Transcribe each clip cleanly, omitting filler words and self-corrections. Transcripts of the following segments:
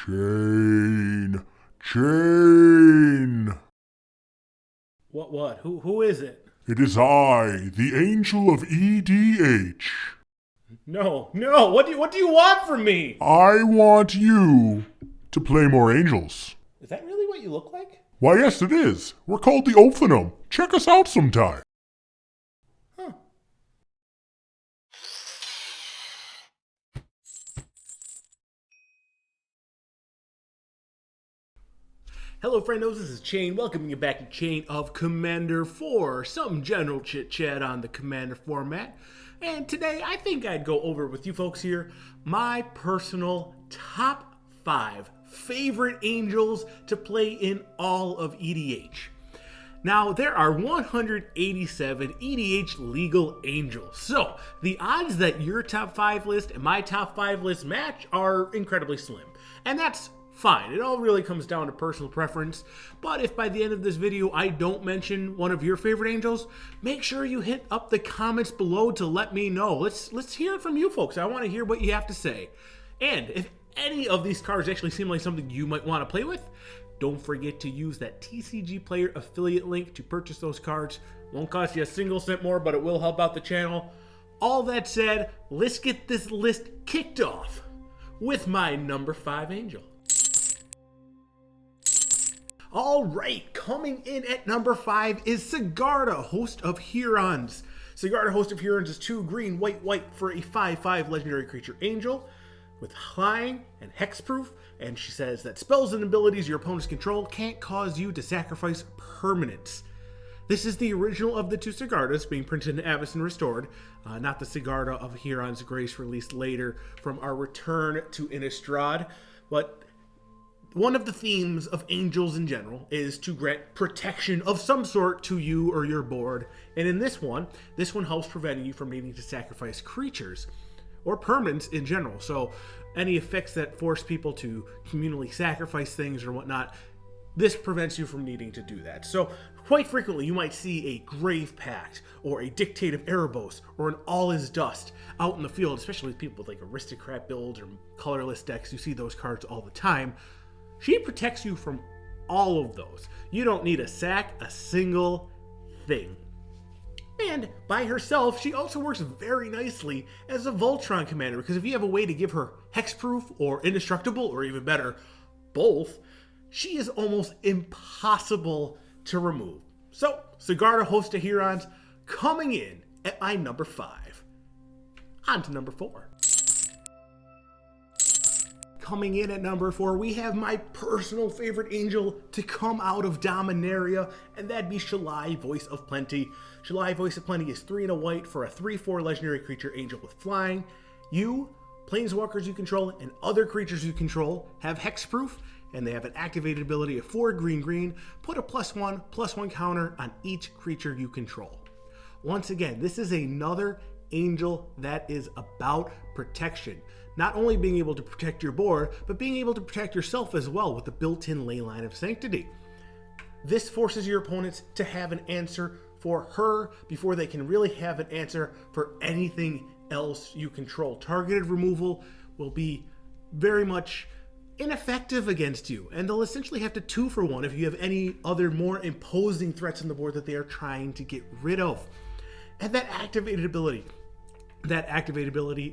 Chain. Chain. What? Who is it? It is I, the angel of EDH. No. What do you want from me? I want you to play more angels. Is that really what you look like? Why, yes, it is. We're called the Ophanum. Check us out sometime. Huh. Hello, friendos. This is Chain, welcoming you back to Chain of Commander 4. Some general chit-chat on the Commander format. And today, I think I'd go over with you folks here my personal top 5 favorite angels to play in all of EDH. Now, there are 187 EDH legal angels. So, the odds that your top 5 list and my top 5 list match are incredibly slim. And that's fine. It all really comes down to personal preference. But if by the end of this video I don't mention one of your favorite angels, make sure you hit up the comments below to let me know. Let's hear it from you folks. I want to hear what you have to say. And if any of these cards actually seem like something you might want to play with, don't forget to use that TCG Player affiliate link to purchase those cards. Won't cost you a single cent more, but it will help out the channel. All that said, let's get this list kicked off with my number 5 angel. All right, coming in at number 5 is Sigard, Host of Hurons. Sigard, Host of Hurons is 2 green, white for a 5/5 legendary creature angel with flying and hexproof, and she says that spells and abilities your opponents control can't cause you to sacrifice permanents. This is the original of the 2 Sigardas being printed in Avacyn Restored, not the Sigarda of Huron's Grace released later from our return to Innistrad, but one of the themes of angels in general is to grant protection of some sort to you or your board. And in this one helps prevent you from needing to sacrifice creatures or permanents in general. So any effects that force people to communally sacrifice things or whatnot, this prevents you from needing to do that. So quite frequently you might see a Grave Pact or a Dictate of Erebos or an All Is Dust out in the field, especially with people with like aristocrat builds or colorless decks. You see those cards all the time. She protects you from all of those. You don't need to sack a single thing. And by herself, she also works very nicely as a Voltron commander, because if you have a way to give her hexproof or indestructible, or even better, both, she is almost impossible to remove. So, Sigard, Host of Hurons, coming in at my number 5. On to number 4. Coming in at number 4, we have my personal favorite angel to come out of Dominaria, and that'd be Shalai, Voice of Plenty. Shalai, Voice of Plenty is 3 and a white for a 3/4 legendary creature angel with flying. You, planeswalkers you control, and other creatures you control have hexproof, and they have an activated ability of 4 green. Put a +1/+1 counter on each creature you control. Once again, this is another angel that is about protection. Not only being able to protect your board, but being able to protect yourself as well with the built-in Leyline of Sanctity. This forces your opponents to have an answer for her before they can really have an answer for anything else you control. Targeted removal will be very much ineffective against you, and they'll essentially have to 2-for-1 if you have any other more imposing threats on the board that they are trying to get rid of. And that activated ability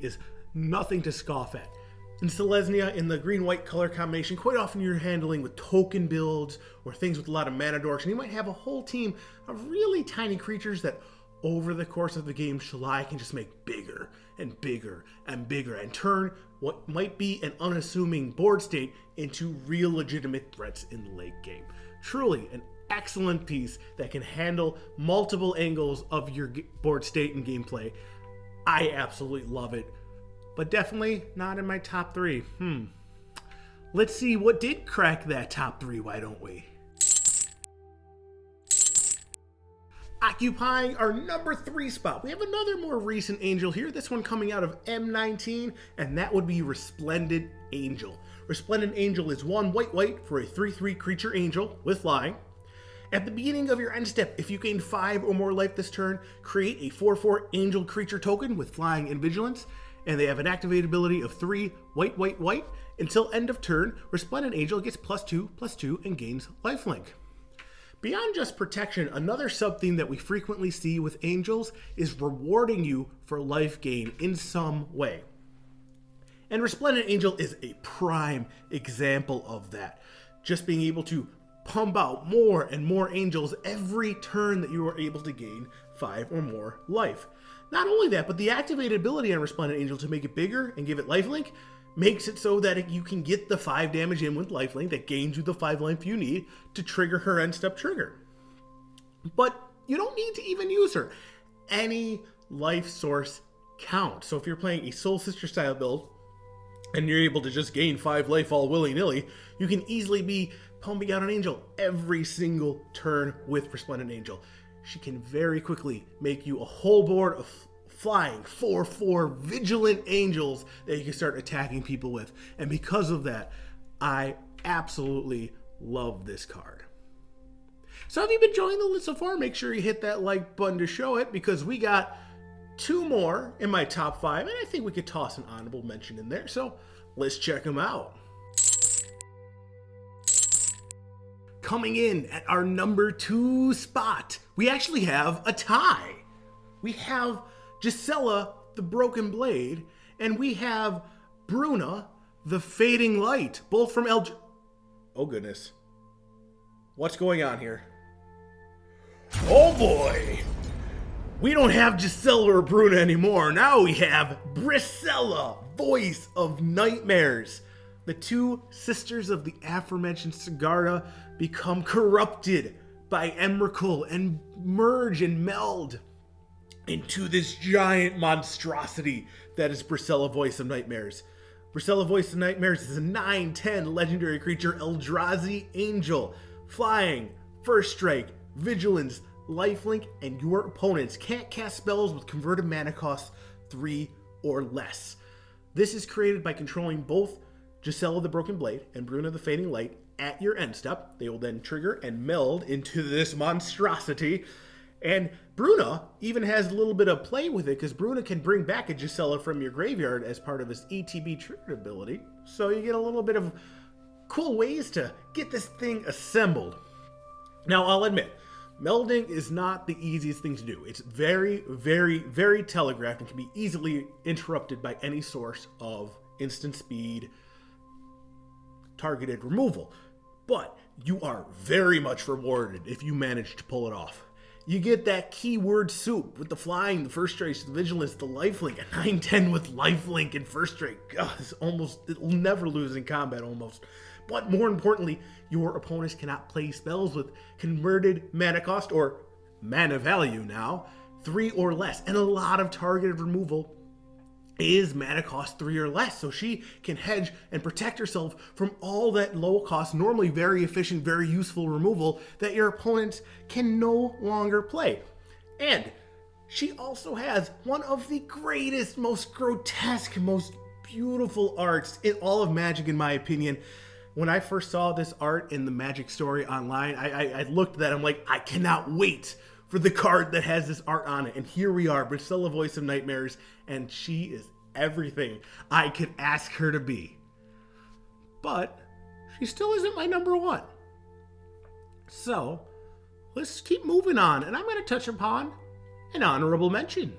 is nothing to scoff at. In Selesnya, in the green-white color combination, quite often you're handling with token builds or things with a lot of mana dorks, and you might have a whole team of really tiny creatures that over the course of the game, Shalai can just make bigger and bigger and bigger and turn what might be an unassuming board state into real legitimate threats in the late game. Truly an excellent piece that can handle multiple angles of your board state and gameplay. I absolutely love it. But definitely not in my top 3. Let's see what did crack that top 3, why don't we? Occupying our number 3 spot, we have another more recent angel here, this one coming out of M19, and that would be Resplendent Angel. Resplendent Angel is 1 white for a 3/3 creature angel with flying. At the beginning of your end step, if you gain 5 or more life this turn, create a 4/4 angel creature token with flying and vigilance. and they have an activated ability of 3 white, white, white. Until end of turn, Resplendent Angel gets +2/+2 and gains lifelink. Beyond just protection, another sub-theme that we frequently see with angels is rewarding you for life gain in some way. And Resplendent Angel is a prime example of that. Just being able to pump out more and more angels every turn that you are able to gain 5 or more life. Not only that, but the activated ability on Resplendent Angel to make it bigger and give it lifelink makes it so that you can get the 5 damage in with lifelink that gains you the 5 life you need to trigger her end step trigger. But you don't need to even use her. Any life source counts. So if you're playing a Soul Sister style build and you're able to just gain 5 life all willy-nilly, you can easily be pumping out an angel every single turn with Resplendent Angel. She can very quickly make you a whole board of flying 4/4 vigilant angels that you can start attacking people with. And because of that, I absolutely love this card. So if you've been enjoying the list so far, make sure you hit that like button to show it, because we got 2 more in my top 5, and I think we could toss an honorable mention in there. So let's check them out. Coming in at our number 2 spot, we actually have a tie. We have Gisela, the Broken Blade, and we have Bruna, the Fading Light, both from Oh goodness. What's going on here? Oh boy! We don't have Gisela or Bruna anymore. Now we have Brisella, Voice of Nightmares. The 2 sisters of the aforementioned Sigard become corrupted by Emrakul and merge and meld into this giant monstrosity that is Brisella, Voice of Nightmares. Brisella, Voice of Nightmares is a 9/10 legendary creature Eldrazi Angel. Flying, first strike, vigilance, lifelink, and your opponents can't cast spells with converted mana cost 3 or less. This is created by controlling both Gisela the Broken Blade and Bruna the Fading Light at your end step. They will then trigger and meld into this monstrosity. And Bruna even has a little bit of play with it, because Bruna can bring back a Gisela from your graveyard as part of his ETB trigger ability. So you get a little bit of cool ways to get this thing assembled. Now, I'll admit, melding is not the easiest thing to do. It's very, very, very telegraphed and can be easily interrupted by any source of instant speed targeted removal. But you are very much rewarded if you manage to pull it off. You get that keyword soup with the flying, the first strike, the vigilance, the lifelink, a 9/10 with lifelink and first strike. It'll never lose in combat almost. But more importantly, your opponents cannot play spells with converted mana cost, or mana value now, 3 or less. And a lot of targeted removal is mana cost 3 or less, so she can hedge and protect herself from all that low cost, normally very efficient, very useful removal that your opponents can no longer play. And she also has one of the greatest, most grotesque, most beautiful arts in all of Magic, in my opinion. When I first saw this art in the Magic story online, I looked at that, I'm like, I cannot wait for the card that has this art on it. And here we are, Brisella, Voice of Nightmares, and she is everything I could ask her to be. But she still isn't my number 1. So let's keep moving on, and I'm going to touch upon an honorable mention.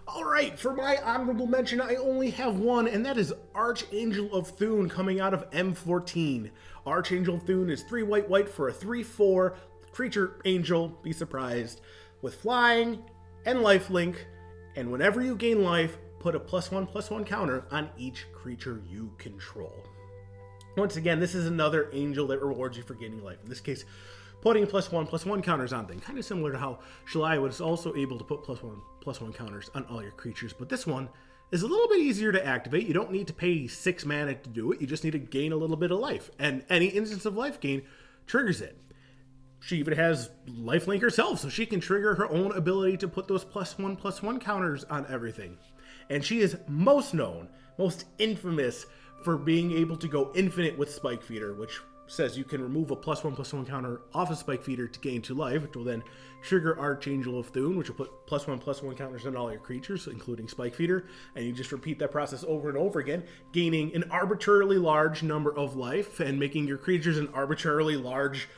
Alright, for my honorable mention, I only have one, and that is Archangel of Thune, coming out of M14. Archangel of Thune is 3 white white for a 3/4 creature angel, be surprised, with flying and lifelink, and whenever you gain life, put a +1/+1 counter on each creature you control. Once again, this is another angel that rewards you for gaining life. In this case, putting +1/+1 counters on things, kind of similar to how Shalai was also able to put +1/+1 counters on all your creatures, but this one is a little bit easier to activate. You don't need to pay 6 mana to do it. You just need to gain a little bit of life, and any instance of life gain triggers it. She even has lifelink herself, so she can trigger her own ability to put those +1/+1 counters on everything. And she is most known, most infamous for being able to go infinite with Spike Feeder, which says you can remove a +1/+1 counter off a spike feeder to gain 2 life, which will then trigger Archangel of Thune, which will put +1/+1 counters on all your creatures, including spike feeder, and you just repeat that process over and over again, gaining an arbitrarily large number of life and making your creatures an arbitrarily large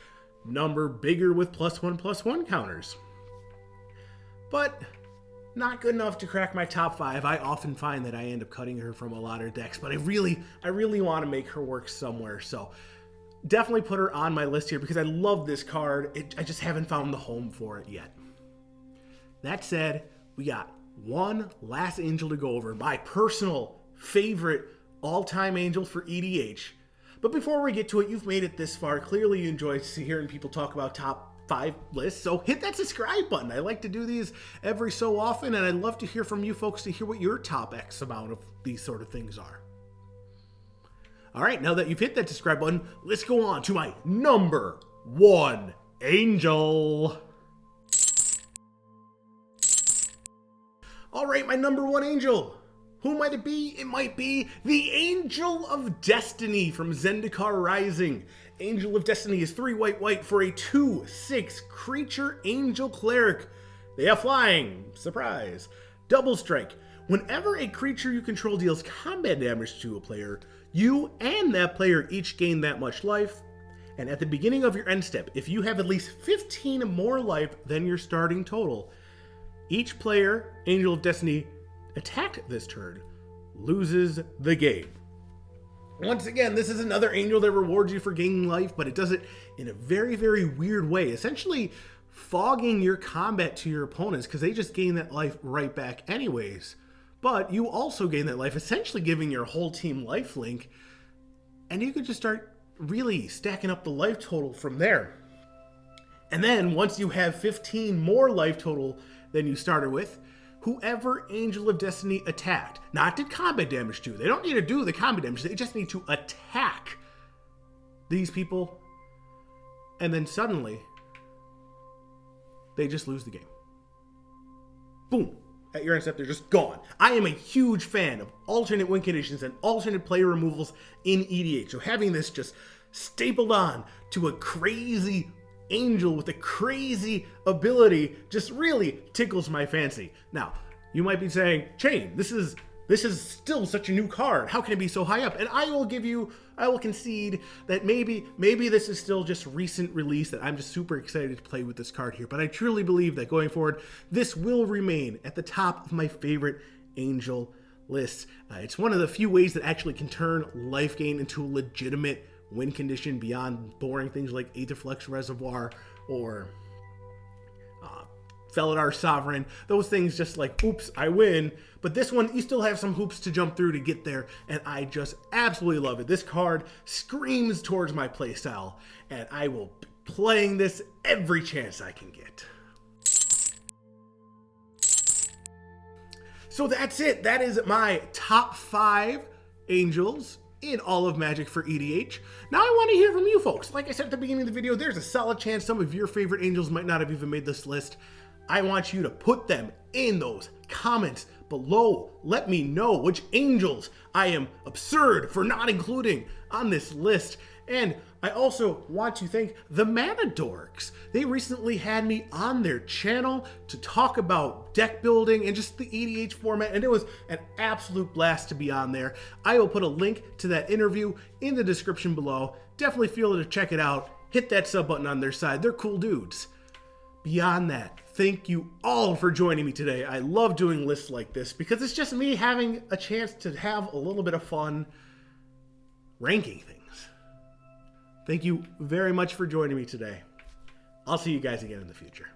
number bigger with +1/+1 counters. But not good enough to crack my top 5. I often find that I end up cutting her from a lot of decks, but I really want to make her work somewhere. So definitely put her on my list here because I love this card. I just haven't found the home for it yet. That said, we got one last angel to go over. My personal favorite all-time angel for EDH. But before we get to it, you've made it this far. Clearly you enjoy hearing people talk about top 5 lists, so hit that subscribe button. I like to do these every so often, and I'd love to hear from you folks to hear what your top X amount of these sort of things are. All right, now that you've hit that subscribe button, let's go on to my number 1 angel. All right, my number 1 angel. Who might it be? It might be the Angel of Destiny from Zendikar Rising. Angel of Destiny is 3 white for a 2/6 creature angel cleric. They have flying, surprise, double strike. Whenever a creature you control deals combat damage to a player, you and that player each gain that much life. And at the beginning of your end step, if you have at least 15 more life than your starting total, each player, Angel of Destiny, attacked this turn loses the game. Once again, this is another angel that rewards you for gaining life, but it does it in a very weird way, essentially fogging your combat to your opponents because they just gain that life right back anyways. But you also gain that life, essentially giving your whole team lifelink, and you could just start really stacking up the life total from there. And then once you have 15 more life total than you started with, whoever Angel of Destiny attacked, not did combat damage to, they don't need to do the combat damage, they just need to attack these people, and then suddenly, they just lose the game. Boom. At your end step, they're just gone. I am a huge fan of alternate win conditions and alternate player removals in EDH, so having this just stapled on to a crazy angel with a crazy ability just really tickles my fancy. Now, you might be saying, Chain, this is still such a new card. How can it be so high up? And I will concede that maybe this is still just recent release, that I'm just super excited to play with this card here. But I truly believe that going forward, this will remain at the top of my favorite angel lists. It's one of the few ways that actually can turn life gain into a legitimate win condition beyond boring things like Aetherflux Reservoir or Felidar Sovereign. Those things just like, oops, I win. But this one, you still have some hoops to jump through to get there, and I just absolutely love it. This card screams towards my playstyle, and I will be playing this every chance I can get. So that's it. That is my top 5 angels in all of Magic for EDH. Now I want to hear from you folks. Like I said at the beginning of the video, there's a solid chance some of your favorite angels might not have even made this list. I want you to put them in those comments below. Let me know which angels I am absurd for not including on this list. And I also want to thank the Mana Dorks. They recently had me on their channel to talk about deck building and just the EDH format, and it was an absolute blast to be on there. I will put a link to that interview in the description below. Definitely feel to check it out. Hit that sub button on their side. They're cool dudes. Beyond that, thank you all for joining me today. I love doing lists like this because it's just me having a chance to have a little bit of fun ranking things. Thank you very much for joining me today. I'll see you guys again in the future.